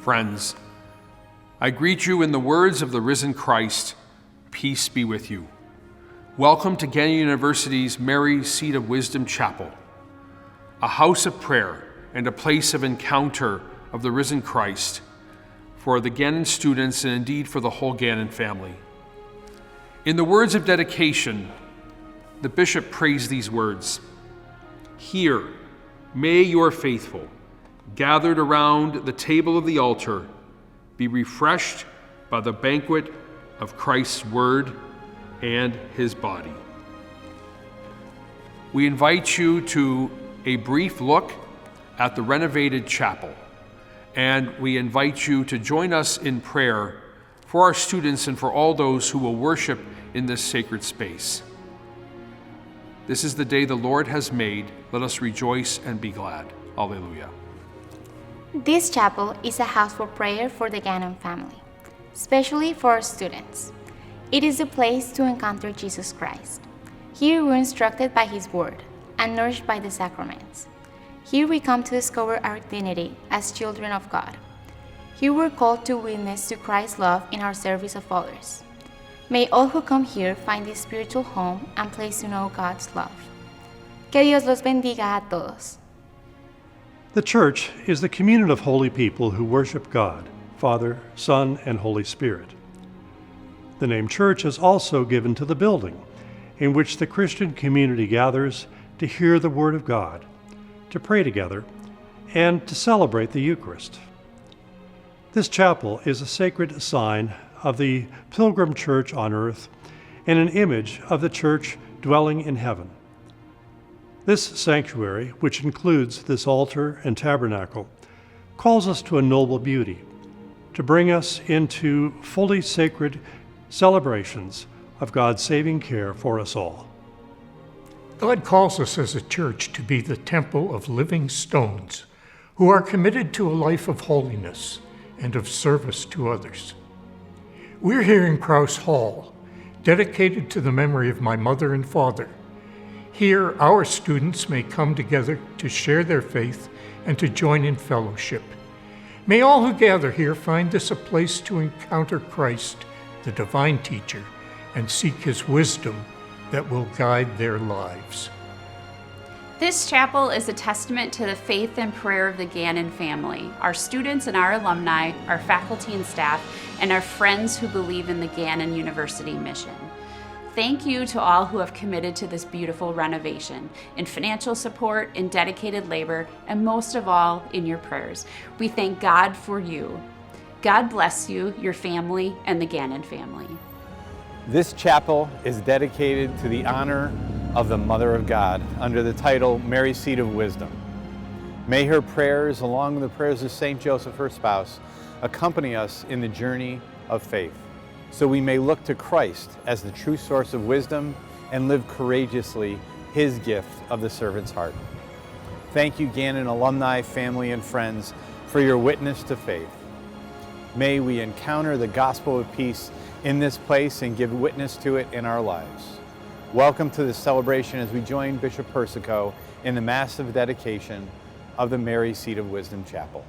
friends, I greet you in the words of the risen Christ, peace be with you. Welcome to Gannon University's Mary Seat of Wisdom Chapel, a house of prayer and a place of encounter of the risen Christ for the Gannon students and indeed for the whole Gannon family. In the words of dedication, the bishop prays these words: "Here, may your faithful, gathered around the table of the altar, be refreshed by the banquet of Christ's word and his body." We invite you to a brief look at the renovated chapel, and we invite you to join us in prayer for our students and for all those who will worship in this sacred space. This is the day the Lord has made. Let us rejoice and be glad. Alleluia. This chapel is a house for prayer for the Gannon family, especially for our students. It is a place to encounter Jesus Christ. Here we're instructed by His Word and nourished by the sacraments. Here we come to discover our dignity as children of God. Here we're called to witness to Christ's love in our service of others. May all who come here find this spiritual home and place to know God's love. Que Dios los bendiga a todos. The Church is the communion of holy people who worship God, Father, Son, and Holy Spirit. The name Church is also given to the building in which the Christian community gathers to hear the Word of God, to pray together, and to celebrate the Eucharist. This chapel is a sacred sign of the pilgrim church on earth and an image of the church dwelling in heaven. This sanctuary, which includes this altar and tabernacle, calls us to a noble beauty, to bring us into fully sacred celebrations of God's saving care for us all. God calls us as a church to be the temple of living stones who are committed to a life of holiness and of service to others. We're here in Krause Hall, dedicated to the memory of my mother and father. Here, our students may come together to share their faith and to join in fellowship. May all who gather here find this a place to encounter Christ, the divine teacher, and seek his wisdom that will guide their lives. This chapel is a testament to the faith and prayer of the Gannon family, our students and our alumni, our faculty and staff, and our friends who believe in the Gannon University mission. Thank you to all who have committed to this beautiful renovation, in financial support, in dedicated labor, and most of all, in your prayers. We thank God for you. God bless you, your family, and the Gannon family. This chapel is dedicated to the honor of the Mother of God under the title Mary Seat of Wisdom. May her prayers, along with the prayers of Saint Joseph, her spouse, accompany us in the journey of faith, so we may look to Christ as the true source of wisdom and live courageously his gift of the servant's heart. Thank you, Gannon alumni, family, and friends, for your witness to faith. May we encounter the gospel of peace in this place and give witness to it in our lives. Welcome to this celebration as we join Bishop Persico in the massive dedication of the Mary Seat of Wisdom Chapel.